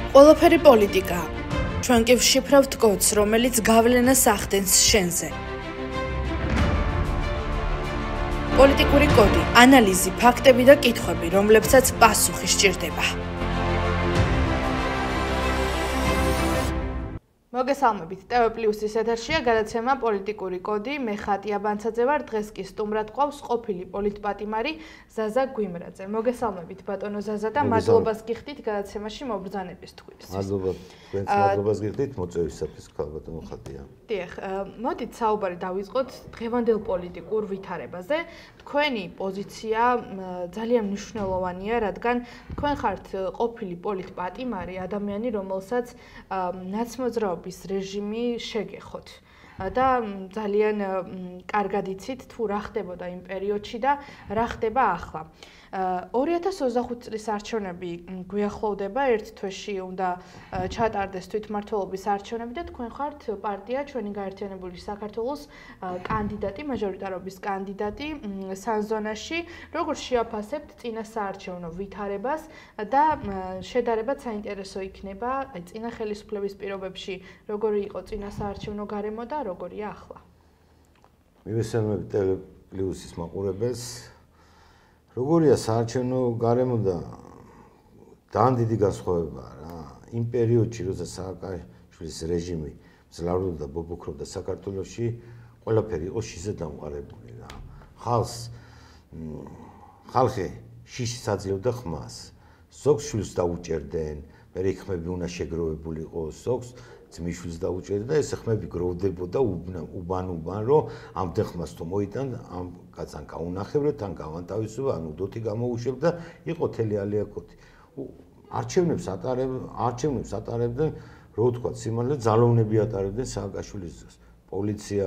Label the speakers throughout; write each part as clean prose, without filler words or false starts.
Speaker 1: ყველაფერი პოლიტიკაა. ჩვენ კი ვშიფრავთ კოდს, რომელიც გავლენას ახდენს შენზე. პოლიტიკური კოდი, ანალიზი, ფაქტები და კითხვები, რომლებსაც პასუხი სჭირდება. მოგესალმებით, TV+-ის ეთერშია გადაცემა პოლიტიკური კოდი. მე ხატია ბანცაძე ვარ, დღეს კი სტუმრად ყავს ყოფილი პოლიტპატიმარი ზაზა გვიმრაძე. მოგესალმებით ბატონო ზაზა და მადლობას გიხდით გადაცემაში მობრძანებისთვის.
Speaker 2: მადლობას გიხდით მოწვევისათვის ბატონო ხატია.
Speaker 1: დიახ, მოდით საუბარი დავიწყოთ დღევანდელ პოლიტიკურ ვითარებაზე. თქვენი პოზიცია ძალიან მნიშვნელოვანია, რადგან თქვენ ხართ ყოფილი პოლიტპატიმარი, ადამიანი, რომელსაც ნაცმოძრაობის რეჟიმი შეგეხოთ და ძალიან კარგად იცით თუ რა ხდებოდა იმ პერიოდში და რა ხდება ახლა. 2025 წლის არჩევნები გვიახლოვდება, ერთ თვეში უნდა ჩატარდეს თვითმმართველობის არჩევნები და თქვენ ხართ პარტია ჩვენი გაერთიანებული საქართველოს კანდიდატი, მაჟორიტარობის კანდიდატი სანზონაში. როგორ შეაფასებთ წინასაარჩევნო ვითარებას და შედარებად საინტერესო იქნება წინა ხელისუფლების პირობებში, როგორი იყო წინასაარჩევნო გარემო და როგორია ახლა?
Speaker 2: მივესალმებით TV+-ის მაყურებელს. როგორია საარჩევნო გარემო და ძალიან დიდი განსხვავებაა რა. იმ პერიოდში, როცა სააკაშვილის რეჟიმი მძლავრობდა და ბობოქრობდა საქართველოში, ყველაფერი იყო შიზე დამყარებული რა. ხალხი შიშს აძლევდა ხმას. ზოგს შვილს დაუჭერდნენ, მერე ხმები უნდა შეგროვებული იყოს, ზოგს ძმისშვილს დაუჭერდა და ეს ხმები გროვდებოდა უბან, რომ ამდენ ხმას თუ მოიტან, ამ კაცთან გაუნახევრეთ, თან გავანთავისუფლო, ან უდოთი გამოუშვებ და იყო თელი ალიაკოთი. არჩევნებს ატარებდნენ, რო ვთქვა, სიმართლე ძალოვნები ატარებდნენ სააკაშვილის დროს. პოლიცია,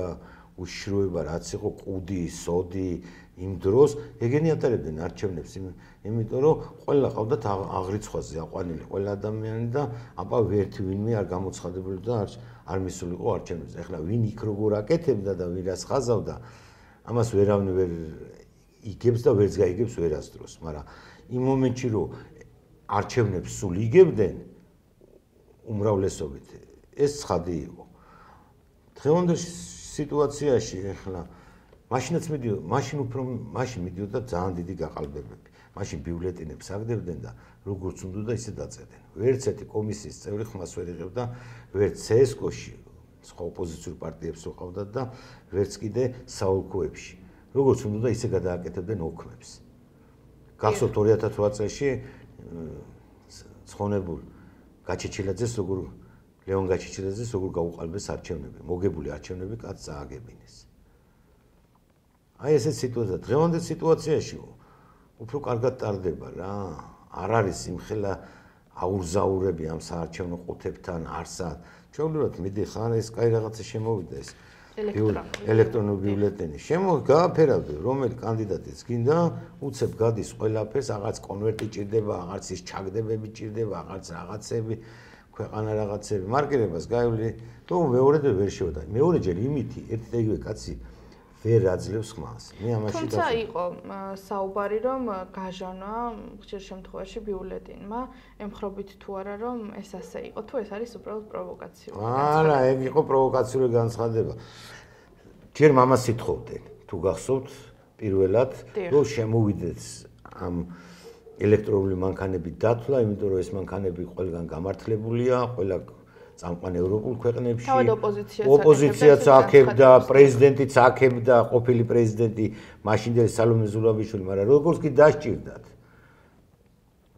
Speaker 2: უშიშროება, რაც იყო ყუდი, სოდი, იმ დროს ეგენი ატარებდნენ არჩევნებს, იმიტომ რომ ყველა ყავდათ აღრიცხვაზე აყვანილი ყველა ადამიანი და აბა ერთი ვინმე არ გამოცხადებულა და არ მისულიყო არჩევნებზე. ეხლა ვინ იქ როგორ აკეთებდა და ვინ რას ხაზავდა, ამას ვერავინ ვერ იგებს და ვერც გაიგებს ვერასდროს, მაგრამ იმ მომენტში რომ არჩევნებს სულ იგებდნენ უმრავლესობით, ეს ცხადი იყო. დღევანდელ სიტუაციაში ეხლა მაშინ მიდიოდა ძალიან დიდი გაყალბებები. მაშინ ბიულეტენებს აგდებდნენ და როგორც უნდა ისე დაწერდნენ. ვერც ერთი კომისიის წევრი ხმას ვერ იღებდა, ვერც CSKO-ში, სხვა ოპოზიციურ პარტიებს რო ყავდათ და ვერც კიდე საოლქოებში. როგორც უნდა ისე გადააკეთებდნენ ოქმებს. გახსოვთ 2008 წელში ცხონებულ გაჩეჩილაძეს ლეონ გაჩეჩილაძეს როგორ გაუყალბეს არჩევნები, მოგებული არჩევნები კაც წააგებინეს. აი ესეც სიტუაცია. დღევანდელ სიტუაციაში უფრო კარგად ტარდება რა. არ არის იმხელა აურზაურები ამ საარჩევნო ყუთებთან არსად. ჩვეულებრივად მიდიხარ ეს კაი რაღაცა შემოვიდა ეს ელექტრონული ბიულეტენი. გააფერავდე რომელი კანდიდატიც გინდა, უცებ გადის ყველაფერს, რაღაც კონვერტი ჭირდება, რაღაც ის ჩაგდებები ჭირდება, რაღაც რაღაცები, ქვეყანა რაღაცები, მარკირებას გაივლი. თუ მეორედ ვერ შევდა. მეორეჯერ იმითი ერთი და იგივე კაცი ვერ აძლევს ხმას. მე ამაში
Speaker 1: თუმცა იყო საუბარი, რომ გაჟანვა ხშირ შემთხვევაში ბიულეტენმა, ემხრობით თუ არა, რომ ეს ასე იყო, თუ ეს არის უბრალოდ პროვოკაცია.
Speaker 2: არა, ეგ იყო პროვოკაციური განცხადება. ჯერ მამას ითხოვდნენ, თუ გახსოვთ, პირველად, რომ შემოვიდეს ამ ელექტრონული მანქანების დათვლა, იმიტომ რომ ეს მანქანები ყველგან გამართლებულია, ყველა წამყვან ევროპულ ქვეყნებში. ოპოზიციაც აქებდა, პრეზიდენტიც აქებდა, ყოფილი პრეზიდენტი მაშინდელი სალომე ზურაბიშვილი, მაგრამ როგორც კი დასჭირდათ.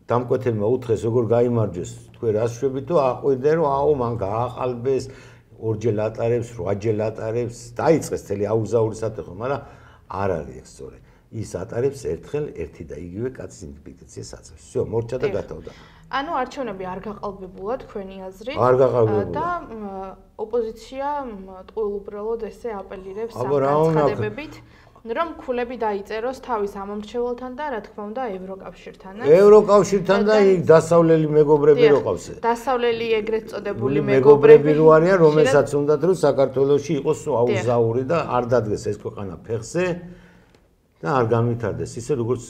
Speaker 2: დამკვეთებმა უთხრეს, როგორ გაიმარჯვეს, თქვენ რას შვებით, თუ აყვირდნენ, რომ აუ მან გააყალბეს, ორჯერ ატარებს, 8ჯერ ატარებს, დაიწყეს თელი აურზაური საფეხური, მაგრამ არ არის ეს სწორი. ის ატარებს ერთხელ ერთი და იგივე კაცის იდენტიფიკაციას აწევს. всё, მორჩა და გათავდა.
Speaker 1: ანუ არჩევნები არ გაყალბებულა თქვენი აზრით
Speaker 2: და
Speaker 1: ოპოზიცია ტყუილუბრალოდ ესე აპელირებს განცხადებებით, რომ ქულები დაიწეროს თავის ამომრჩეველთან და რა თქმა უნდა ევროკავშირთან.
Speaker 2: ევროკავშირთან და იქ დასავლელი მეგობრები რო ყავს.
Speaker 1: დასავლელი ეგრეთ წოდებული მეგობრები
Speaker 2: რო არიან, რომელსაც უნდათ რომ საქართველოში იყოს აუზაური და არ დადგეს ეს ქვეყანა ფეხზე და არ განვითარდეს ისე როგორც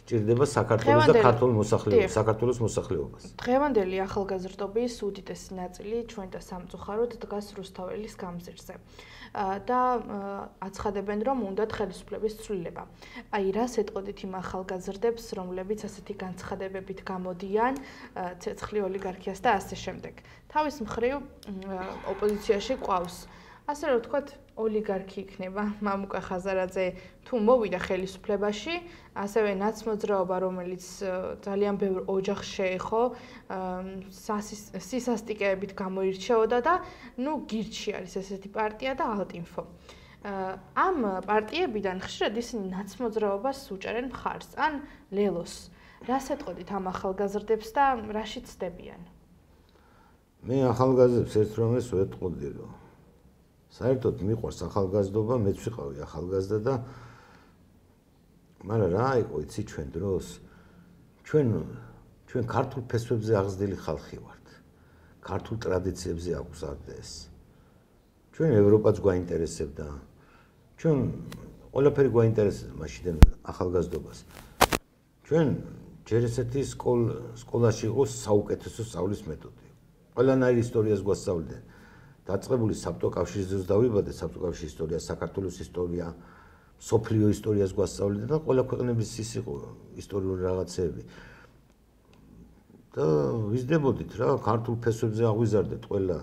Speaker 2: სჭირდება საქართველოს და ქართულ მოსახლეობას, საქართველოს მოსახლეობას.
Speaker 1: დღევანდელი ახალგაზრდობის უდიდესი ნაწილი ჩვენ და სამწუხაროდ დგას რუსთაველის გამზირზე. და აცხადებენ, რომ უნდათ ხელისუფლების ცვლილება. აი, რას ეტყოდით იმ ახალგაზრდებს, რომლებიც ასეთი განცხადებებით გამოდიან ცეცხლი ოლიგარქიას და ასე შემდეგ. თავის მხრივ ოპოზიციაში ყავს. ასე რომ ვთქვათ, ოლიგარქი იქნება მამუკა ხაზარაძე თუ მოვიდა ხელისუფლებაში, ასევე ნაცმოძრაობა, რომელიც ძალიან ბევრ ოჯახს შეეხო, სისასტიკეებით გამოირჩეოდა და ნუ გირჩი არის ესეთი პარტია და ალტინფო. ამ პარტიებიდან ხშირად ისინი ნაცმოძრაობას უჭერენ მხარს, ან ლელოს. რას ეტყოდით ამ ახალგაზრდებს და რაში ცდებიან?
Speaker 2: მე ახალგაზრდებს ერთ რამეს ვეტყოდი, რომ საერთოდ მიყვარს ახალგაზრდობა, მეც ვიყავი ახალგაზრდა და მაგრამ რა იყო იცი ჩვენ დროს? ჩვენ ქართულ ფესვებზე აღზრდილი ხალხი ვართ. ქართულ ტრადიციებზე აგვზარდეს. ჩვენ ევროპაც გვაინტერესებდა. ჩვენ ყველაფერი გვაინტერესებდა მაშინ ახალგაზრდობას. ჩვენ ჯერ ესეთი სკოლაში იყო საუკეთესო სწავლის მეთოდი. ყველანაირ ისტორიას გვასწავლდნენ. დაწყებული საბჭოთა კავშირის დროს დავიბადე, საბჭოთა კავშირის ისტორია, საქართველოს ისტორია, სოფლიო ისტორიას გვასწავლდნენ და ყველა ქვეყნების ის იყო ისტორიული რაღაცები. და ვიზრდებოდით რა, ქართულ ფესვებზე აღვიზარდეთ ყველა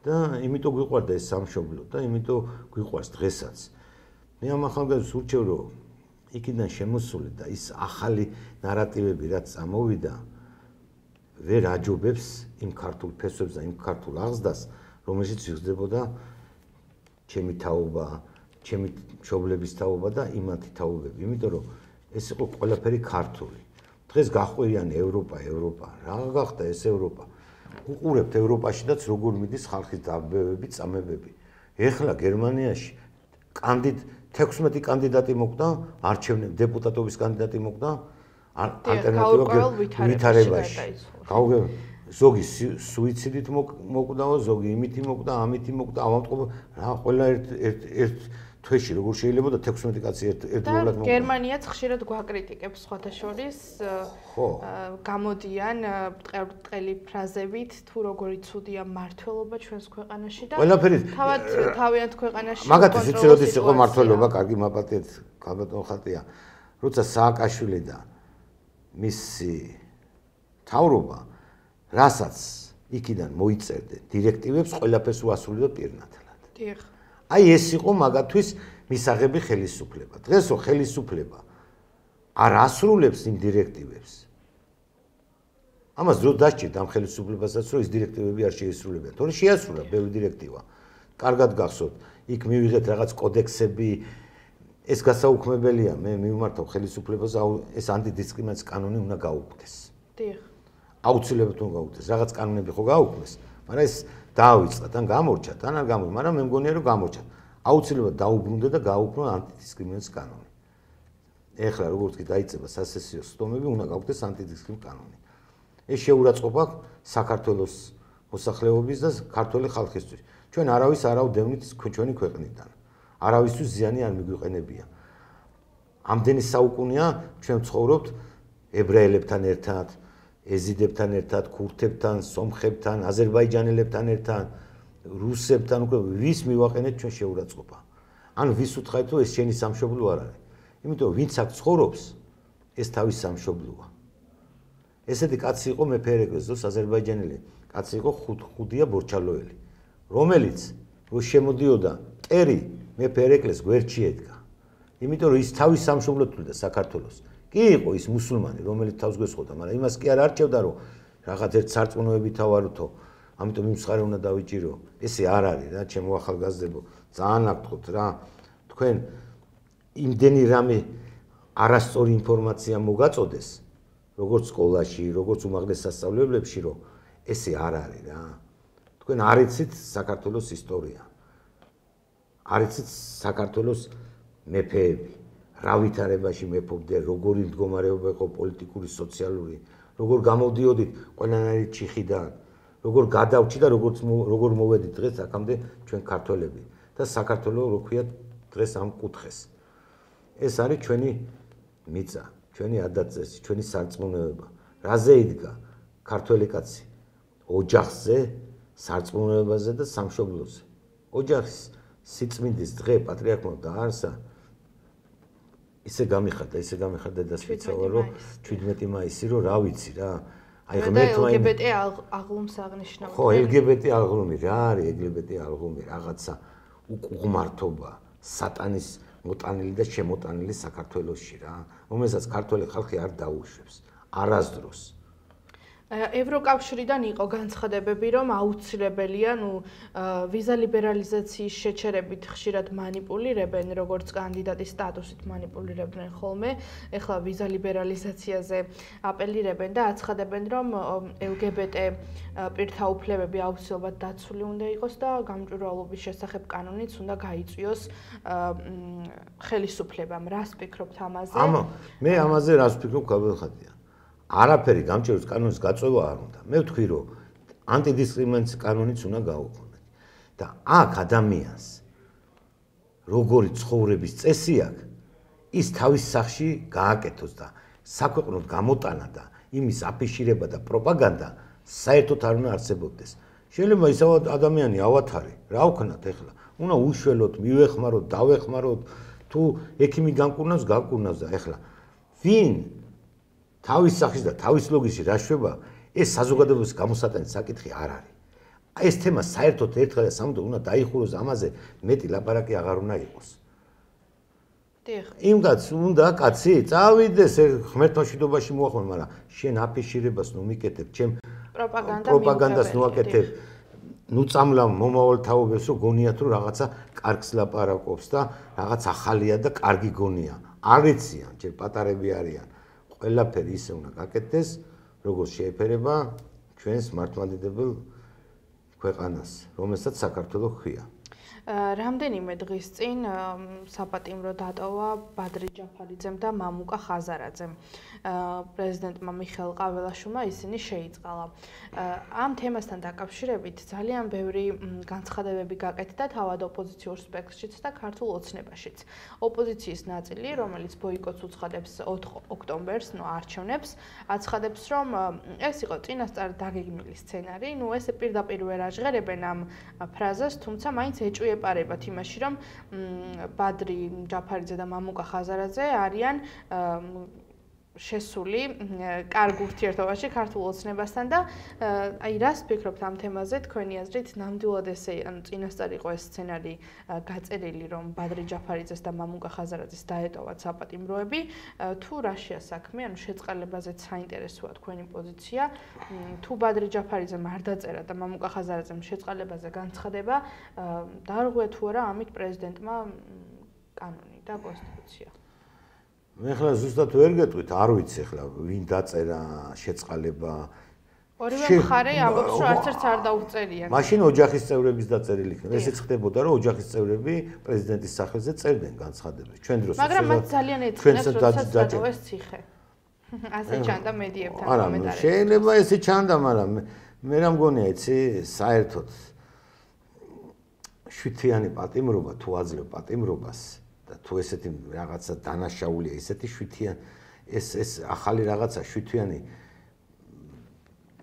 Speaker 2: და იმიტომ გვიყვარდა ეს სამშობლო და იმიტომ გვიყვარს დღესაც. მე ამ ახალგაზრდებს ურჩევ, რომ იქიდან შემოსული და ის ახალი ნარატივები რაც წამოვიდა, ვერ აჯობებს იმ ქართულ ფესვებს და იმ ქართულ აღზრდას, რომელშიც იხსნებოდა ჩემი თაობა, ჩემი მშობლების თაობა და იმათი თაობები. იმიტომ რომ ეს იყო ყველაფერი ქართული. დღეს გახვირიან ევროპა. რა გახდა ეს ევროპა? უყურებთ ევროპაშიდაც როგორ მიდის ხალხის დაბებები, წამებები. ეხლა გერმანიაში 16 კანდიდატი მოკვდა, არჩევნები, დეპუტატობის კანდიდატი მოკვდა, ალტერნატივა ვითარებაში. ზოგი სუიციდით მოკვდაო, ზოგი იმითი მოკვდა, ამითი მოკვდა, ავადმყოფობა, რა ყველა ერთ თვეში როგორ შეიძლება და 16 კაცი ერთდროულად მოკვდა.
Speaker 1: გერმანიაც ხშირად გვაკრიტიკებს სხვათა შორის, გამოდიან ბრტყელი ფრაზებით, თუ როგორი ცუდია მართლობა ჩვენს ქვეყანაში და თავიანთ ქვეყანაში
Speaker 2: მაგათი ვიცი როდის იყო მართლობა, კარგი მაპატიეთ, ქალბატონ ხატია, როცა სააკაშვილი და მისი თავრობა რასაც იქიდან მოიწერდნენ დირექტივებს, ყველაფერს უასრულებდა პირნათლად.
Speaker 1: დიახ.
Speaker 2: აი ეს იყო მაგათვის მისაღები ხელისუფლება. დღეს ხელისუფლება არ ასრულებს იმ დირექტივებს. ამას დრო დასჭირდა ამ ხელისუფლებასაც, რომ ეს დირექტივები არ შეისრულებიათ. თორე შეასრულა ბევრი დირექტივა. კარგად გახსოვთ, იქ მივიღეთ რაღაც კოდექსები, ეს გასაუქმებელია, მე მივმართავ ხელისუფლებას, ეს ანტიდისკრიმინაციის კანონი უნდა გაუქმდეს.
Speaker 1: დიახ.
Speaker 2: აუცილებლად უნდა გაუქმდეს. რაღაც კანონები ხო გაუქმდეს, მაგრამ ეს დაავიწყდა, თან გამორჩა, თან არ გამორჩა, მაგრამ მე მგონია რომ გამორჩა. აუცილებლად დაუბრუნდა და გაუქმნა ანტიდისკრიმინაციის კანონი. ეხლა როგორც კი დაიწყება სასესიო სხდომები, უნდა გაუქმდეს ანტიდისკრიმინაციის კანონი. ეს შეურაცხყოფა საქართველოს მოსახლეობის და ქართული ხალხისთვის. ჩვენ არავის არ ავდევნით ჩვენი ქვეყნიდან. არავისთვის ზიანი არ მიგვიყენებია. ამდენი საუკუნეა ჩვენ ცხოვრობთ ებრაელებთან ერთად, ეზიდებთან ერთად, ქურთებთან, სომხებთან, აზერბაიჯანელებთან ერთად, რუსებთან, უკვე ვის მივაყენეთ ჩვენ შეურაცხყოფა. ან ვის უთხრეთ, რომ ეს შენი სამშობლო არ არის. იმიტომ ვინც აქ ცხოვრობს, ეს თავის სამშობლოა. ესეთი კაცი იყო მეფე ერეკლეს აზერბაიჯანელი, კაცი იყო ხუდია ბორჩალოელი, რომელიც რო შემოდიოდა მტერი მეფე ერეკლეს გვერდში ედგა. იმიტომ რომ ის თავის სამშობლოდ თვლიდა საქართველოს. კი იყო ის მუსულმანი, რომელიც თავს გვესხოდა, მაგრამ იმას კი არ არჩევდა, რომ რაღაც ერთ სარწმუნოებით თავაროთო, ამიტომ იმ მხარე უნდა დავიჭირო. ესე არ არის რა, ჩემო ახალგაზრდებო, ძალიან აკითხოთ რა. თქვენ იმდენი რამე არასწორი ინფორმაცია მოგაწოდეს, როგორც სკოლაში, როგორც უმაღლეს სასწავლებლებში, რომ ესე არ არის რა. თქვენ არ იცით საქართველოს ისტორია. არ იცით საქართველოს მეფეები. რა ვითარებაში მეფობდნენ, როგორი მდგომარეობა იყო პოლიტიკური, სოციალური, როგორ გამოდიოდით ყველანაირი ჩიხიდან, როგორ გადავჭი და როგორ მოვედით დღეს აქამდე ჩვენ ქართველები და საქართველოს რო ქვია დღეს ამ კუთხეს. ეს არის ჩვენი მიწა, ჩვენი ადაწესი, ჩვენი სარწმუნოება. რაზე იდგა ქართველი კაცი? ოჯახზე, სარწმუნოებაზე და სამშობლოზე. ოჯახის სიწმინდის დღე პატრიარქმა დაარსა. ისე გამიხარდა დედასვიცავა, რომ 17 მაისი, რომ რა ვიცი რა.
Speaker 1: აი ღმერთმა LGBT აღლუმს აღნიშნავდა.
Speaker 2: ხო, LGBT აღლუმი რა არის? LGBT აღლუმი რაღაცა უყუმართობა, სატანის მოტანილი და შემოტანილი საქართველოში რა, რომელსაც ქართველი ხალხი არ დაუშვებს არასდროს.
Speaker 1: ევროკავშირიდან იყო განცხადებები, რომ აუცილებელია, ვიზა ლიბერალიზაციის შეჩერებით ხშირად მანიპულირებენ, როგორც კანდიდატის სტატუსით მანიპულირებდნენ ხოლმე. ეხლა ვიზა ლიბერალიზაციაზე აპელირებენ და აცხადებენ, რომ LGBT პირთა უფლებები აუცილებლად დაცული უნდა იყოს და გამჭვირვალობის შესახებ კანონიც უნდა გაიწვიოს ხელისუფლებამ. რას ფიქრობთ ამაზე?
Speaker 2: მე ამაზე რას ვფიქრობ, გავიხადია. არაფერი გამჭვირვალობის კანონის გაწევა არ უნდა. მე ვთქვი, რომ ანტიდისკრიმინაციის კანონიც უნდა გაუქმდეთ. და აქ ადამიანს როგორი ცხოვრების წესი აქვს, ის თავის სახში გააკეთოს და საქვეყნოდ გამოტანა და იმის აფიშირება და პროპაგანდა საერთოდ არ უნდა არსებობდეს. შეიძლება ისევ ადამიანი ავათარი, რა ვქნათ ახლა? უნდა უშველოთ, მივეხმაროთ, დავეხმაროთ, თუ ექიმი განკურნავს, განკურნავს და ახლა ვინ თავის სახის და თავის ლოგისში რა შვება, ეს საზოგადოების გამოსატანის საკითხი არ არის. ეს თემა საერთოდ ერთხელ და სამუდო უნდა დაიხუროს, ამაზე მეტი ლაპარაკი აღარ უნდა იყოს. იმ კაცს უნდა კაცი წავიდეს ღმერთმა მშვიდობაში მოახმარ, მაგრამ შენ აფიშირებას ნუ მიკეთებ, ჩემ პროპაგანდას ნუ აკეთებ, ნუ წამლავ მომავალ თაობებს, რომ გონიათ რომ რაღაცა კარგს ლაპარაკობს და რაღაც ახალია და კარგი გონია. არ იციან, ჯერ პატარები არიან. ყველაფერი ისე უნდა გაკეთდეს, როგორც შეეფერება ჩვენს მართლმადიდებელ ქვეყანას, რომელსაც საქართველო ჰქვია.
Speaker 1: რამდენიმე დღის წინ საპატიმრო დატოვა ბადრი ჯაფარიძემ და მამუკა ხაზარაძემ. პრეზიდენტმა მიხეილ ყაველაშვილმა ისინი შეიწყალა. ამ თემასთან დაკავშირებით ძალიან ბევრი განცხადებები გაკეთდა თავად ოპოზიციურ სპექტრშიც და ქართულ ოცნებაშიც. ოპოზიციის ნაწილი, რომელიც ბოიკოტს უცხადებს 4 ოქტომბერს, არჩევნებს, აცხადებს, რომ ეს იყო წინასწარ დაგეგმილი სცენარი, ესე პირდაპირ ვერ აჟღერებენ ამ ფრაზას, თუმცა მაინც ეჭვიეპარებათ იმაში, რომ ბადრი ჯაფარიძე და მამუკა ხაზარაძე არიან შესული კარგ ურთიერთობაში ქართულ ოცნებასთან და აი რას ფიქრობთ ამ თემაზე? თქვენი აზრით ნამდვილად ესე წინასწარ იყო ეს სცენარი გაწერილი, რომ ბადრი ჯაფარიძეს და მამუკა ხაზარაძეს დაეტოვათ საპატიმროები, თუ რაშია საქმე, შეწყალებაზეც საინტერესოა თქვენი პოზიცია, თუ ბადრი ჯაფარიძემ არ დაწერა და მამუკა ხაზარაძემ შეწყალებაზე განცხადება, დაარღვია თუ არა ამით პრეზიდენტმა კანონი და კონსტიტუცია?
Speaker 2: მე ხლა ზუსტად ვერ გეტყვით, არ ვიცი ხლა ვინ დაწერა შეწყალება.
Speaker 1: ორივე მხარე ამბობს, რომ არც ერთს არ დაუწერია.
Speaker 2: მაშინ ოჯახის წევრების დაწერილი იქნება. ესეც ხდებოდა, რომ ოჯახის წევრები პრეზიდენტის სახელზე წერდნენ განცხადებას. ჩვენ დროს
Speaker 1: მაგრამ მათ ძალიან ეწინათ, როდესაც დაწოვეს ციხე. ასე ჩანდა მედიებთან კომენტარებში.
Speaker 2: არა, შეიძლება ესე ჩანდა, მაგრამ მე რა მგონია, იცი, საერთოდ შვიდთვიანი პატიმრობა თუ აძლევ პატიმრობას და თუ ესეთი რაღაცა დანაშაულია, ესეთი შვიდთვიანი ეს ახალი რაღაცა შვიდთვიანი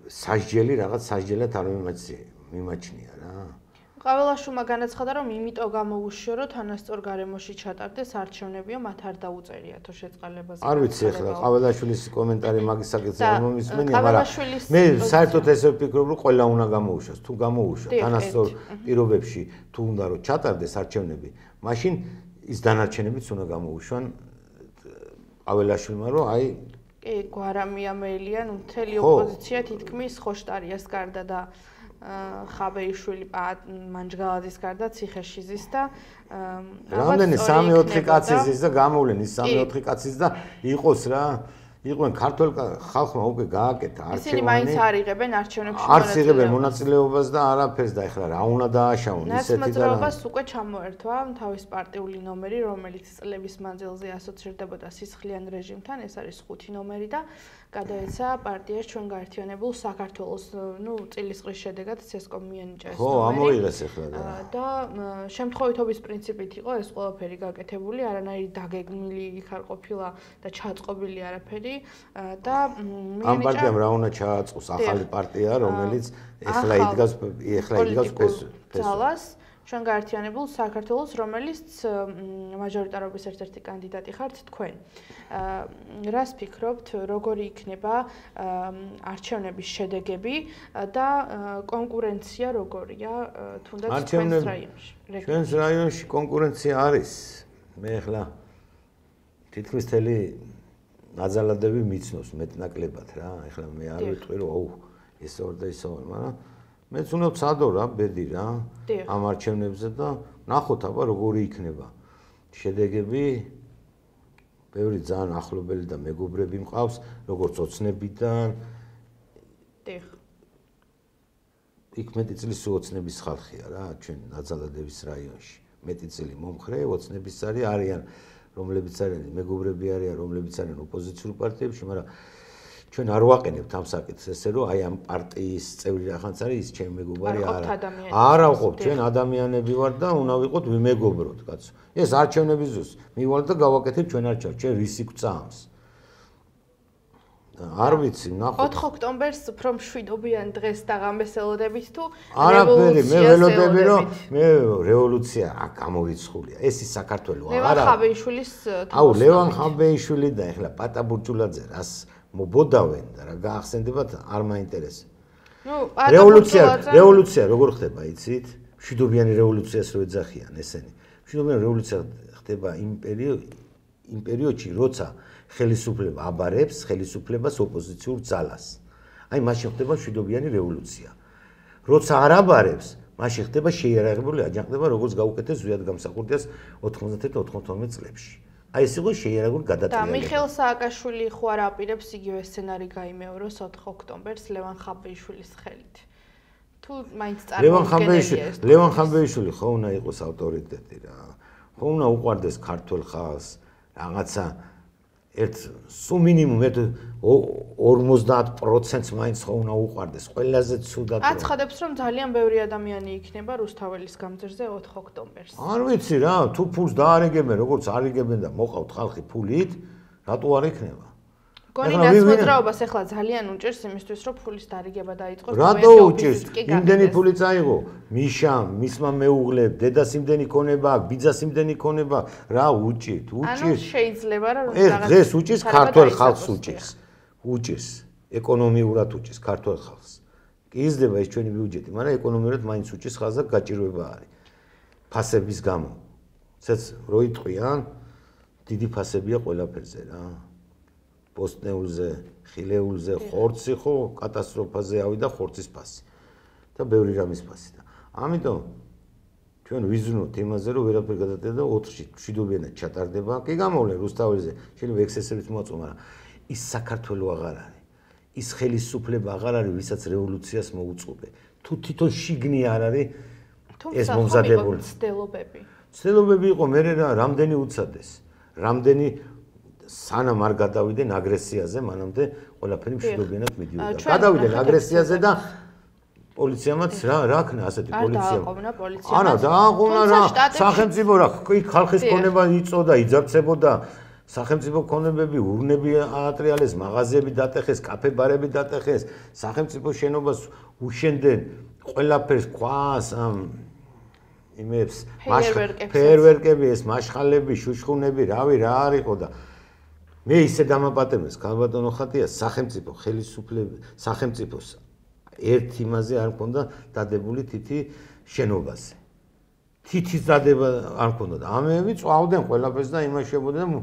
Speaker 2: სასჯელი რაღაც სასჯელად არ მიმაჩნია რა.
Speaker 1: ყაველაშვილმა განაცხადა, რომ იმიტომ გამოუშვა, რომ თანასწორ გარემოში ჩატარდეს არჩევნებიო, მათ არ დაუწერიათო შეწყალებაზე.
Speaker 2: არ ვიცი ახლა ყაველაშვილის კომენტარი მაგის საკითხზე არ მომისმენია, მაგრამ მე საერთოდ ესე ვფიქრობ, რომ ყველა უნდა გამოუშვას. თუ გამოუშვა თანასწორ პირობებში, თუ უნდა რომ ჩატარდეს არჩევნები, მაშინ ის დანარჩენებიც უნდა გამოუშვან ყაველაშვილმა, რომ აი
Speaker 1: კი, გვარამია მეილია, მთელი ოპოზიცია თითქმის ხოშტარიას გარდა და ხაბეიშვილი მანჯგალაძის გარდა ციხეში ზის და
Speaker 2: რამდენი 3-4 კაცი ზის და გამოვლენ ის 3-4 კაცის და იყოს რა იყვნენ ქართულ ხალხმა უკვე გააკეთა არჩევანი.
Speaker 1: ისინი მაინც არ იღებენ არჩევნებში
Speaker 2: არც იღებენ მონაწილეობას და არაფერს და ეხლა რა უნდა დააშავონ ისეთი და
Speaker 1: ნაცმოძრაობას უკვე ჩამოერთვა თავის პარტიული ნომერი, რომელიც წლების მანძილზე ასოცირდებოდა სისხლიან რეჟიმთან, ეს არის 5 ნომერი და გადაეცა პარტიას ჩვენ გაერთიანებულ საქართველოს, წილისყრის შედეგად CSKM მიენიჭა ეს ნომერი.
Speaker 2: ხო, ამოიღეს ეხლა
Speaker 1: და შემთხვევითობის პრინციპით იყო ეს ყველაფერი გაკეთებული, არანაირი დაგეგმილი იქ არ ყოფილა და ჩაწყობილი არაფერი და
Speaker 2: ამ პარტიამ რა უნდა ჩააწყოს ახალი პარტია, რომელიც ეხლა იდგას
Speaker 1: ფესვას ჩვენ გაერთიანებულ საქართველოს, რომელიც მაჟორიტარობის ერთ-ერთი კანდიდატი ხართ თქვენ. რას ფიქრობთ, როგორი იქნება არჩევნების შედეგები და კონკურენცია როგორია თუნდაც თქვენს რაიონში?
Speaker 2: ჩვენს რაიონში კონკურენცია არის. მე ეხლა თითქმის მთელი ნაძალადები მიცნობს მეტნაკლებად რა. ეხლა მე არ ვიტყვი რომ ეს ორ და ისო, მაგრამ მეც უნდა ვცადო რა, ბედი რა ამ არჩევნებზე და ნახოთ აბა როგორი იქნება შედეგები. ბევრი ძალიან ახლობელი და მეგობრები მყავს, როგორც ოცნებიდან.
Speaker 1: დიახ.
Speaker 2: იქ მეტი წლის ოცნების ხალხია რა, ჩვენ ნაძალადების რაიონში. მეტი წელი მომხრე, ოცნების არიან, რომლებიც არიან მეგობრები არიან, რომლებიც არიან ოპოზიციურ პარტიებში, მაგრამ ჩვენ არ ვაყენებთ ამ საკითხს ესე რომ აი ამ პარტიის წევრი რაღაცა არის ის ჩემი მეგობარი არა ვყოფ ჩვენ ადამიანები ვართ და უნდა ვიყოთ ვიმეგობროთ კაცო ეს არჩევნების დროს მივალ და გავაკეთებ ჩვენ არჩევანს ჩვენ რისი გვწამს არ ვიცი ნახოთ
Speaker 1: 4 ოქტომბერს უფრო მშვიდობიან დღეს დაღამბესელოდებით თუ
Speaker 2: არაფერი მე ველოდები რომ მე რევოლუცია გამოვიცხულია ეს ის საქართველო არა
Speaker 1: ლევან ხაბეიშვილის
Speaker 2: აუ ლევან ხაბეიშვილი და ეხლა პატაბურჭულაძე რას მობოდავენ და რა გაახსენდებათ არ მაინტერესებს. რევოლუცია როგორ ხდება, იცით? მშვიდობიანი რევოლუციას რო ეძახიან ესენი. მშვიდობიანი რევოლუცია ხდება იმ პერიოდში, როცა ხელისუფლება აბარებს ხელისუფლებას ოპოზიციურ ძალას. აი მაშინ ხდება მშვიდობიანი რევოლუცია. როცა არ აბარებს, მაშინ ხდება შეიარაღებული აჯანყება, როგორც გაუკეთეს ზვიად გამსახურდიას 91-92 წლებში. აი ეს იყო შეიარაღებული გადატრიალება.
Speaker 1: და მიხეილ სააკაშვილი ხო არ აპირებს იგივე სცენარი გაიმეოროს 4 ოქტომბერს ლევან ხაბეიშვილის ხელით. თუ მაინც წარმოუდგენელია.
Speaker 2: ლევან ხაბეიშვილი ხო უნდა იყოს ავტორიტეტი რა. ხო უნდა უყვარდეს ქართულ ხალხს რაღაცა სულ მინიმუმ 50%-ს მაინც ხო უნდა უყვარდეს. ყველაზე ცუდად
Speaker 1: აცხადებს რომ ძალიან ბევრი ადამიანი იქნება რუსთაველის გამზირზე 4 ოქტომბერს.
Speaker 2: არ ვიცი რა, თუ ფულს დაარიგებენ, როგორც არიგებენ და მოყავთ ხალხი ფულით, რატო არ იქნება?
Speaker 1: გონი ნაცმოძრაობას ახლა ძალიან უჭერს იმისთვის რომ ფულის დარიგება დაიწყოს.
Speaker 2: რატო უჭერს? იმდენი ფული წაიღო, მიშამ, მისმა მეუღლემ, დედას იმდენი ქონება აქვს, ბიძას იმდენი ქონება, რა უჭირთ?
Speaker 1: ანუ შეიძლება რომ
Speaker 2: რაღაც დღეს უჭირს ქართულ ხალხს უჭირს, ეკონომიურად უჭირს ქართულ ხალხს. კი იზრდება ეს ჩვენი ბიუჯეტი, მაგრამ ეკონომიურად მაინც უჭირს ხალხს და გაჭირვება არის. ფასების გამო. ცეც რო იტყვიან, დიდი ფასებია ყველაფერზე რა. პოსტნეულზე, ხილეულზე, ხორცი ხო კატასტროფაზე ავიდა ხორცის ფასი და ბევრი რამის ფასი და ამიტომ ჩვენ ვიზრუნოთ იმაზე რომ ვერაფერი გადადება და 4-ში მშვიდობიანად ჩატარდება კი გამოვლენ რუსთაველზე შეიძლება ექსესებით მოაწვა მაგრამ ის საქართველო აღარ არის ის ხელისუფლება აღარ არის ვისაც რევოლუციას მოუწყობე თუ თვითონ შიგნი არ არის ეს მომზადებული ცდილობები იყო მე რამდენი უცადეს რამდენი სანამ არ გადავიდნენ აგრესიაზე, მანამდე ყველაფერი მშვიდობიანად მიდიოდა. გადავიდნენ აგრესიაზე და პოლიციამაც რა ქნა ასეთი პოლიცია. არა, დააყოვნა რა, სახელმწიფო რა, იქ ხალხის ქონება იწოდა, იძარცებოდა, სახელმწიფო ქონებები, ურნები აატრიალეს, მაღაზიები დატეხეს, კაფე-ბარები დატეხეს, სახელმწიფო შენობას უშენდნენ ყველაფერს ქვას ამ იმებს, ფეერვერკები, ეს მაშხალები, შუშხუნები, რავი რა არისო და მე ისე დამაპატემეს ქალბატონო ხატია სახელმწიფო ხელისუფლება სახელმწიფოს ერთ იმაზე არ მქონდა დადებული თითი შენობაზე თითის დადება არ მქონდა და ამეები წვავდნენ ყველაფერს და იმაშებოდნენ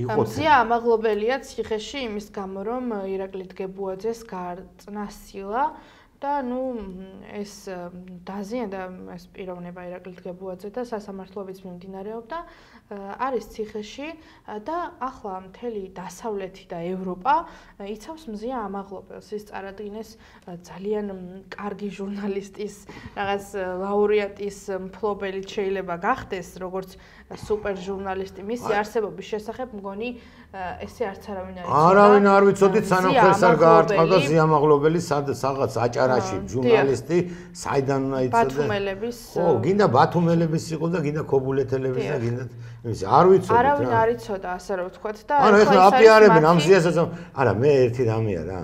Speaker 2: იყო
Speaker 1: ამზია ამაღლობელია ციხეში იმის გამო რომ ირაკლი დგებუაძეს გარწნა სილა და ნუ ეს დაზიანდა ეს პიროვნება ირაკლი დგებუაძე და სასამართლოებიც მიმდინარეობდა არის ციხეში და ახლა მთელი დასავლეთი და ევროპა იცავს მზია ამაღლობელს ის წარადგინეს ძალიან კარგი ჟურნალისტის რაღაც ლაურეატის მფლობელი შეიძლება გახდეს როგორც სუპერ ჟურნალისტი მისი არსებობის შესახებ მგონი ესე არც
Speaker 2: არავინ არ ვიცოდით სანამ ხელს არ გაარტყავდა ზიამაღლობელი სადღაც აჭარაში ჟურნალისტი საიდან უნდა იცოდე
Speaker 1: ბათუმელების
Speaker 2: ხო გინდა ბათუმელების იყო და გინდა ქობულეთელების და გინდა იმის არ ვიცოდით რა
Speaker 1: არავინ არ იცოდა ასე რომ ვთქვათ და
Speaker 2: ეხლა აპიარებენ ამ ზიასაც არა მე ერთი რამეა რა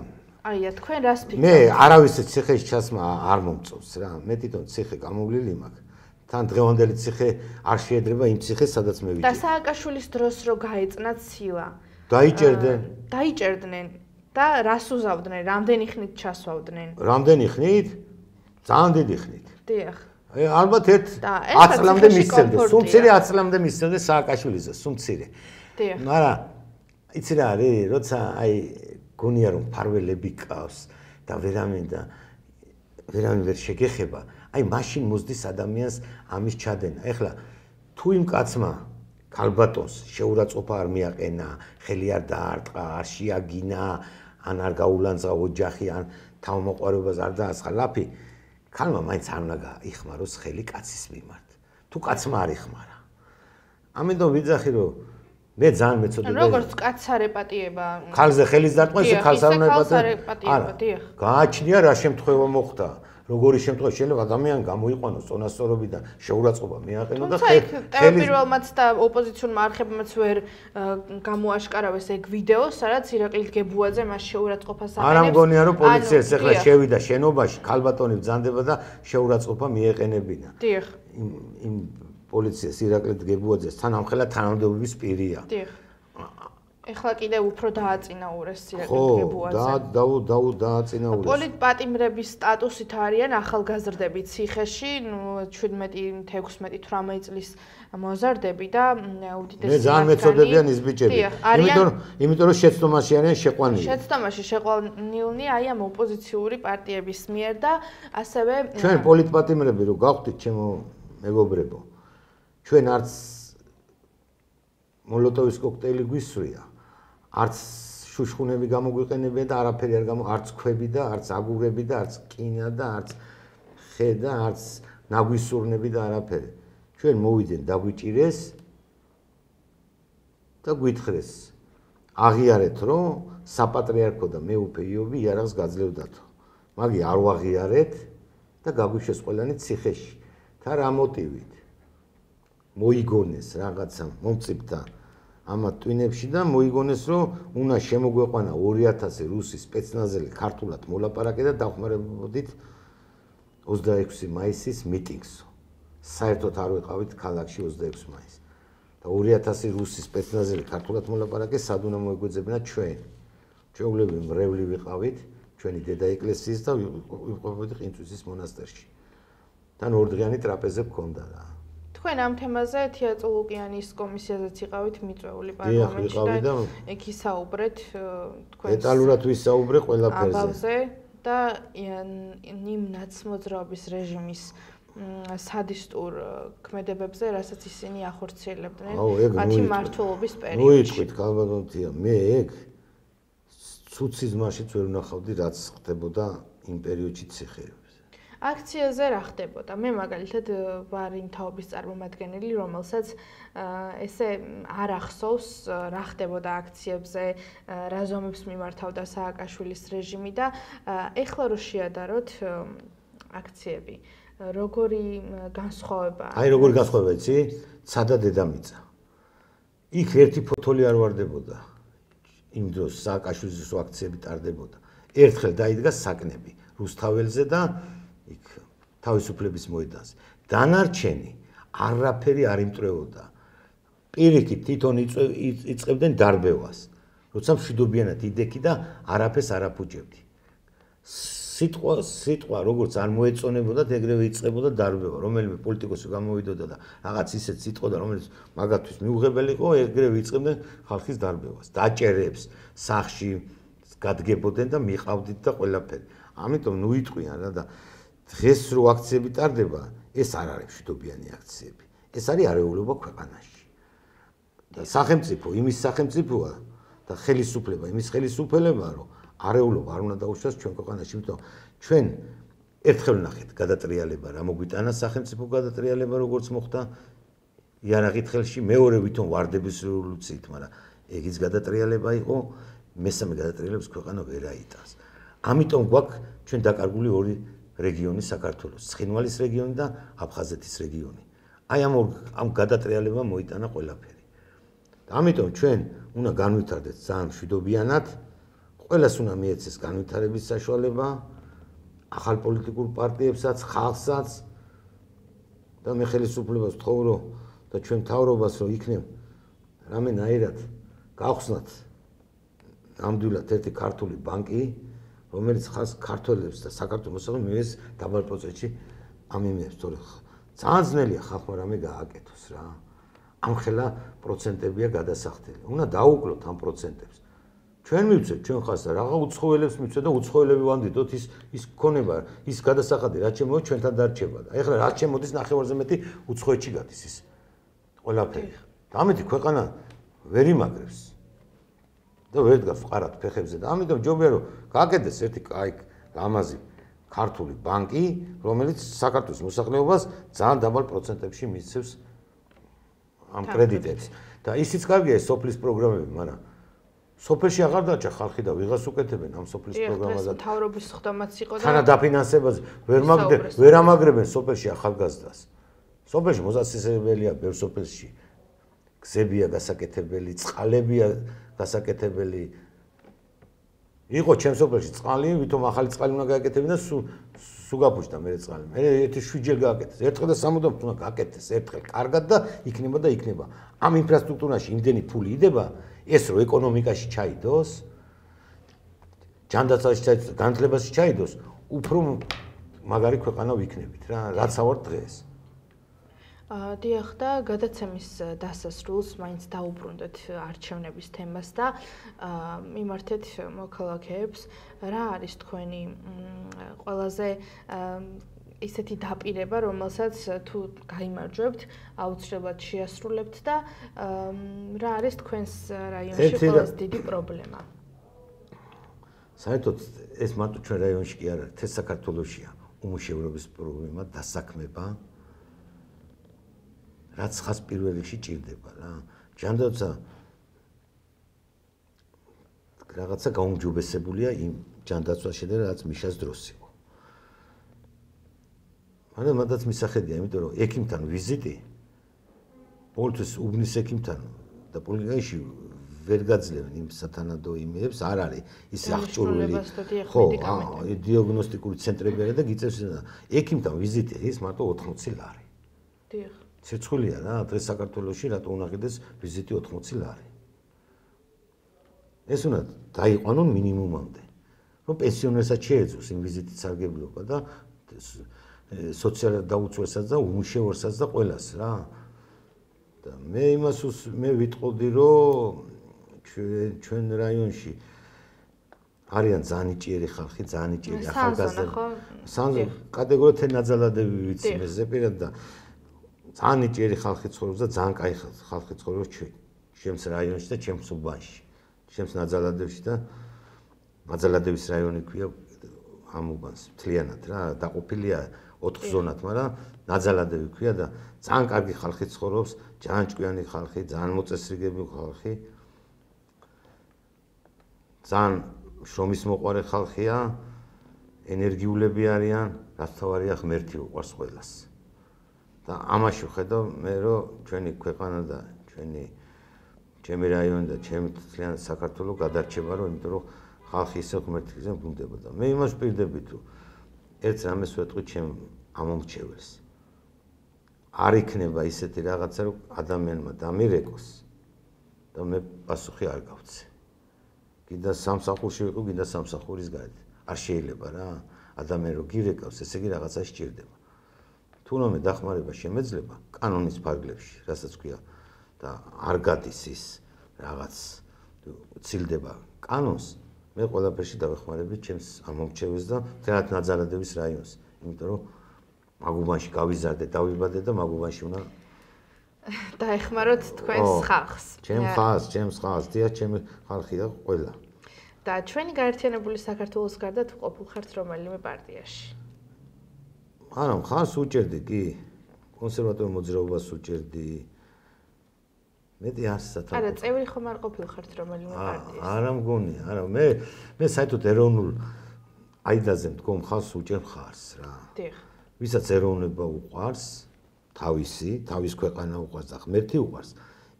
Speaker 1: აია თქვენ რას ფიქრობთ
Speaker 2: მე არავის ციხეში ჩასმა არ მომწონს რა მე თვითონ ციხე გამოვლილი მაქვს თან დღევანდელი ციხე არ შეედრება იმ ციხეს სადაც მე ვიჭირე
Speaker 1: და სააკაშვილის დროს რო გაეწნათ ცილა დაიჭერდნენ და რას უზავდნენ რამდენი ხნით ჩასვავდნენ
Speaker 2: რამდენი ხნით ძალიან დიდი ხნით
Speaker 1: დიახ
Speaker 2: ალბათ 10 წლამდე მისცემდეს სუმცირე 10 წლამდე მისცემდეს სააკაშვილიზე სუმცირე
Speaker 1: დიახ
Speaker 2: მაგრამ იცი რა არის როცა აი გონია რომ ფარველები ყავს და ვერავინ ვერ შეგეხება აი მაშინ მოსდის ადამიანს ამის ჩადენა ეხლა თუ იმ კაცმა ქალბატონს შეურაცხყოფა არ მიაყენა ხელი არ დაარტყა არ შეაგინა ან არ გაულანძღა ოჯახი ან თავმოყარებას არ დაასხა ლაფი ქალმა მაინც არ უნდა იხმაროს ხელი კაცის მიმართ თუ კაცმა არ იხმარა ამიტომ ვიძახი რომ მე ძალიან მეწოდება
Speaker 1: როგორც კაცს არ ეპატიება
Speaker 2: ქალზე ხელის დარტყმა ისე ქალს არ უნდა
Speaker 1: ეპატიება დიახ
Speaker 2: გააჩნია რა შემთხვევა მოხდა როგორი შემთხვევა შეიძლება ადამიანი გამოიყვანოს წონასწორობიდან შეურაცხყოფა მიაყენო და
Speaker 1: პირველმაც და ოპოზიციურმა არხებმაც ვერ გამოაშკარავეს ეგ ვიდეო, სადაც ირაკლი დგებუაძე მას შეურაცხყოფას აყენებს.
Speaker 2: არა მგონია რომ პოლიციას ეხლა შევიდა შენობაში, ქალბატონი ბრძანდება და შეურაცხყოფა მიეყენებინა.
Speaker 1: დიახ.
Speaker 2: იმ პოლიციას ირაკლი დგებუაძეს თანამხელა თანამდებობის პირია.
Speaker 1: დიახ. ეხლა კიდე უფრო დააწინაურეს ირაკლი დგებუაძე.
Speaker 2: ხო, დააწინაურეს.
Speaker 1: პოლიტპატიმრების სტატუსით არიან ახალგაზრდები ციხეში, 17-16-18 წლის მოზარდები და უდიდესი
Speaker 2: მე ძალიან მეწოდებიან ის ბიჭები. იმიტომ რომ შეცდომაში არიან შეყვანილი.
Speaker 1: შეცდომაში შეყვანილნი აი ამ ოპოზიციური პარტიების მიერ და ასევე
Speaker 2: ჩვენ პოლიტპატიმრები რო გავხდით ჩემო მეგობრებო. ჩვენ არც მოლოტოვის კოქტეილი გვისვრია. არც შუშხუნები გამოგვიყენებია და არაფერი არ არც ქვები და არც აგურები და არც კინა და არც ხე და არც ნაგვისურნები და არაფერი. ჩვენ მოვიდნენ დაგვიჭირეს და გვითხრეს. აღიარეთ რომ საპატრიარქო და მეუფე იობი იარაღს გაძლევდათო. მაგი არ ვაღიარეთ და გაგვიშვეს ყველანი ციხეში. და რა მოტივით? მოიგონეს რაღაცა მომწიფდა ამა ტვინებში და მოიგონეს რომ უნდა შემოგვეყვანა 2000 რუსი სპეცნაზელი ქართულად მოლაპარაკე და დახმარებოდით 26 მაისის მიტინგს. საერთოდ არ ვიყავით ქალაქში 26 მაისს. და 2000 რუსი სპეცნაზელი ქართულად მოლაპარაკე სად უნდა მოეგვეძებინა ჩვენ. ჩვეულები მრევლი ვიყავით ჩვენი დედა ეკლესიის და ვიყვებოდით ყინწვისის მონასტერში. თან ორდღიანი ტრაპეზი გქონდა რა.
Speaker 1: თქვენ ამ თემაზე თეატრულუკიანის კომისიაზეც იყავით მიწვეული პარლამენტში და ეგ ისაუბრეთ თქვენ
Speaker 2: დეტალურად ვისაუბრე ყველაფერზე.
Speaker 1: ამბავზე და იმ ნაცმოძრაობის რეჟიმის სადისტურ ქმედებებზე, რასაც ისინი ახორციელებდნენ მათი მმართველობის პერიოდში.
Speaker 2: მოიყვით ქალბატონთია, მე ეგ ცუცის მაშიც ვერ ვნახავდი რაც ხდებოდა იმ პერიოდში ციხეებში.
Speaker 1: აქციაზე რა ხდებოდა? მე მაგალითად ვარ იმ თაობის წარმომადგენელი, რომელსაც ესე არ ახსოვს რა ხდებოდა აქციებზე, რა ზომებს მიმართავდა სააკაშვილის რეჟიმი და ეხლა რო შეადაროთ აქციები, როგორი განსხვავება?
Speaker 2: აი როგორი განსხვავება იცი? ცადა დედამიწა. იქ ერთი ფოთოლი არ ვარდებოდა. იმ დროს სააკაშვილის აქციები ტარდებოდა. ერთხელ დაიდგა საკნები რუსთაველზე და იქ თავისუფლების მოედანზე. დანარჩენი არაფერი არ იმტრეოდა. პირიქით თვითონ იწყებდნენ დარბევას. როცა მშვიდობიანად იდექი და არაფერს არ აფუჭებდი. სიტყვა როგორც არ მოეწონებოდა, ეგრევე იწყებოდა დარბევა. რომელიმე პოლიტიკოსი გამოვიდოდა და რაღაც ისეთ სიტყვა, რომელიც მაგათთვის მიუღებელი იყო, ეგრევე იწყებდნენ ხალხის დარბევას. დაჭერებს, სახში გადგებოდნენ და მიყავდით და ყველაფერი. ამიტომ ნუ იტყვიან რა და დღეს რო აქციები ტარდება, ეს არ არის მშვიდობიანი აქციები. ეს არის არეულობა ქვეყანაში. და სახელმწიფო იმის სახელმწიფოა და ხელისუფლება იმის ხელისუფლებაა, რომ არეულობა არ უნდა დაუშვას ჩვენ ქვეყანაში, იმიტომ ჩვენ ერთხელ ვნახეთ გადატრიალება რა მოგვიტანა სახელმწიფო გადატრიალება როგორც მოხდა იარაღით ხელში, მეორე ვითომ ვარდების რევოლუციით, მაგრამ ეგიც გადატრიალება იყო, მესამე გადატრიალებას ქვეყანა ვერ აიტანს. ამიტომ გვაქვს ჩვენ დაკარგული ორი რეგიონი საქართველოს, ცხინვალის რეგიონი და აფხაზეთის რეგიონი. აი ამ გადატრიალებამ მოიტანა ყველაფერი. ამიტომ ჩვენ უნდა განვითარდეთ ძალიან მშვიდობიანად, ყველას უნდა მიეცეს განვითარების საშუალება, ახალ პოლიტიკურ პარტიებსაც, ხალხსაც და მე ხელისუფლებას ვთხოვრო და ჩვენ მთავრობას რომ იქნებ რამენაირად გავხსნათ ნამდვილად ერთი ქართული ბანკი, რომელიც ხალხს ქართველებს და საქართველოს მივეს დაბალ პროცენტში ამიმებს, თორე ძალიან ძნელია ხალხმა რამე გააკეთოს რა. ამხელა პროცენტებია გადასახდელი. უნდა დაუკლოთ ამ პროცენტებს. ჩვენ მივცეთ, ჩვენ ხალხს რაღა უცხოელებს მივცეთ და უცხოელები ვამდიდოთ ის ქონება, ის გადასახადი რაც შემოვა ჩვენთან დარჩება. და ეხლა რაც შემოდის ნახევარზე მეტი უცხოეთში გადის ის ყველაფერი. და ამით ქვეყანა ვერ იმაგრებს. და ვერ დგას ვყარათ ფეხებზე და ამიტომ ჯობია რომ გააკეთდეს ერთი კაი ლამაზი ქართული ბანკი, რომელიც საქართველოს მოსახლეობას ძალიან დაბალ პროცენტებში მისცემს ამ კრედიტებს. და ისიც კარგია სოფლის პროგრამები, მაგრამ სოფელში აღარ დაჭა ხალხი და ვიღას უკეთებენ ამ სოფლის პროგრამაზე.
Speaker 1: მთავრობის ხდომაც იყო და
Speaker 2: თანადაფინანსებაზე ვერ ამაგრებენ სოფელში ახალგაზრდას. სოფელში მოსაცდელებელია ბევრ სოფელში. გზებია გასაკეთებელი, წყალებია გასაკეთებელი. იყო ჩემ სოფელში წყალი, ვითომ ახალი წყალი უნდა გააკეთებინა და სულ გაფუჭდა მე წყალი. მე ერთი 7 ჯერ გააკეთეს. ერთხელ და სამუდამოდ უნდა გააკეთეს, ერთხელ კარგად და იქნება და იქნება. ამ ინფრასტრუქტურაში იმდენი ფული იდება, ეს რო ეკონომიკაში ჩაიდოს, ჯანდაცვაში ჩაიდოს, განათლებაში ჩაიდოს, უფრო მაგარი ქვეყანა ვიქნებით რა, რაც ავარ დღეს.
Speaker 1: დიახ და გადაცემის დასასრულს მაინც დაუბრუნდეთ არჩევნების თემას და მიმართეთ მოქალაქეებს. რა არის თქვენი ყველაზე ისეთი დაპირება, რომელსაც თუ გაიმარჯვებთ, აუცილებლად შეასრულებთ და რა არის თქვენს რაიონში ყველაზე დიდი პრობლემა?
Speaker 2: საერთოდ ეს მარტო ჩვენ რაიონში კი არ არის, თეს საქართველოშია უმუშევრობის პრობლემა, დასაქმება. რაც ხას პირველ რიგში ჭირდება რა. ჯანდაცვა რაღაცა გაუმჯობესებულია იმ ჯანდაცვაში და რაც მიშას დროს იყო. მაგრამ მანდაც მისახედია, იმიტომ რომ ექიმთან ვიზიტი პოლიციის უბნის ექიმთან და პოლიკლინიკაში ვერ გაძლევენ იმ სათანადო იმებს, არ არის ის აღჭურვილი. ხო, დიაგნოსტიკური ცენტრები არის და გიწევს ექიმთან ვიზიტი ის მარტო 80 ლარი.
Speaker 1: დიახ.
Speaker 2: სირცხვილია რა, დღეს საქართველოში რატო უნდა ყიდეს ვიზიტი 80 ლარი. ეს უნდა დაიყვანონ მინიმუმამდე. რომ პენსიონერსაც შეეძლოს იმ ვიზიტის სარგებლობა და სოციალურად დაუცველსაც და უმუშევრსაც და ყველას რა. და მე იმას მე ვიტყოდი, რომ ჩვენ რაიონში არიან ძალიან იჭიერი ხალხი, ძალიან იჭიერი ახალგაზრდები. სანზო კატეგორიად ნაძალადები ვიცი მე ზეპირად და ძალიან იჭიერი ხალხი ცხოვრობს და ძალიან კაი ხალხი ცხოვრობს ჩემს რაიონში და ჩემს უბანში. ჩემს ნაძალადებში და ნაძალადების რაიონი ქვია ამ უბანს მთლიანად რა, დაყოფილია 4 ზონად, მაგრამ ნაძალადები ქვია და ძალიან კარგი ხალხი ცხოვრობს, ძალიან ჭკვიანი ხალხი, ძალიან მოწესრიგებული ხალხი. ძალიან შრომის მოყვარე ხალხია, ენერგიულები არიან, რაც თავარია ღმერთი უყვარს ყველას. და ამაში ვხედავ მე რომ ჩვენი ქვეყანა და ჩემი რაიონი და ჩემი მთლიანი საქართველო გადარჩება, რომ იმიტომ რომ ხალხი ისე ღმერთიზე ბრუნდება და მე იმას ვპირდები თუ ერთ რამეს ვეტყვი ჩემ ამომრჩეველს. არ იქნება ისეთი რაღაცა, რომ ადამიანმა დამირეკოს და მე პასუხი არ გავცე. კიდე სამსახურში ვიყო, კიდე სამსახურის გარეთ. არ შეიძლება რა, ადამიანი რო გირეკავს, ესე იგი რაღაცა სჭირდება. თუნდაც დახმარება შემეძლება კანონის ფარგლებში, რასაც ქვია და არ გადის ის რაღაც ცილდება კანონს, მე ყველაფერში დავეხმარებით ჩემს ამომრჩეველს და თერათ ნაძარადების რაიონს, იმიტომ რომ მაგუბანში გავიზარდე, დავიბადე და მაგუბანში უნდა
Speaker 1: დაეხმაროთ თქვენს ხალხს.
Speaker 2: ჩემს ხალხს, დიახ, ჩემი ხალხი და ყველა.
Speaker 1: და ჩვენი გაერთიანებული საქართველოს გარდა თუ ყოფილხართ რომელიმე პარტიაში?
Speaker 2: არა, ხალხს უჭერდი კი. კონსერვატორ მოძრაობას უჭერდი. მეტი არც სათავე.
Speaker 1: არა, წევრი ხომ არ ყოფილხართ რომელიმე პარტიაში?
Speaker 2: არა მგონია, არა, მე საერთოდ ეროვნულ აიდაზე მდგომ ხალხს უჭერ მხარს რა.
Speaker 1: დიახ.
Speaker 2: ვისაც ეროვნება უყვარს, თავის ქვეყანა უყვარს და ღმერთი უყვარს,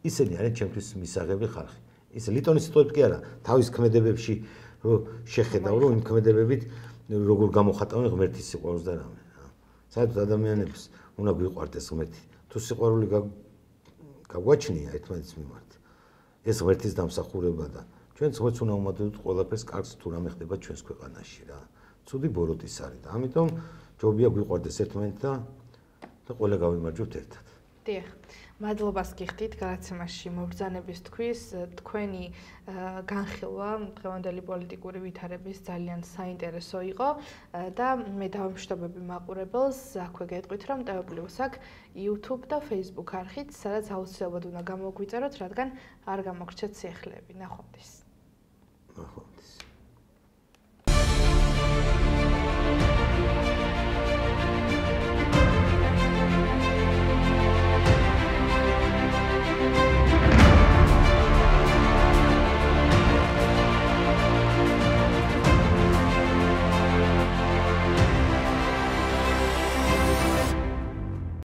Speaker 2: ისინი არიან ჩემთვის მისაღები ხალხი. ისე ლიტონის სიტყვებით კი არა, თავის ქმედებებში რომ შეხედავ, რომ იმ ქმედებებით როგორ გამოხატავენ ღმერთის სიყვარულს და რამე რა. საერთოდ ადამიანებს უნდა გვიყვარდეს ღმერთი. თუ სიყვარული გაგვაჩნია ერთმანეთის მიმართ, ეს ღმერთის დამსახურება და ჩვენც ღმერთს უნდა ვუმადოთ ყველაფერს კარგს თუ რამე ხდება ჩვენს ქვეყანაში რა. ცუდი ბოროტის არის და ამიტომ ჯობია გვიყვარდეს ერთმანეთი და ყველა გავიმარჯვოთ ერთად.
Speaker 1: დიახ. მადლობას გიხდით გადაცემაში მობრძანებისთვის. თქვენი განხილვა დღევანდელი პოლიტიკური ვითარების ძალიან საინტერესო იყო და მე დავამშვიდობები მაყურებელს. აქვე გეტყვით, რომ ტევებლიუს აქვს YouTube და Facebook არხით, სადაც აუცილებლად უნდა გამოგვიწეროთ, რადგან არ გამოგრჩეთ სიახლეები. ნახვამდის.
Speaker 2: ნახვამდის.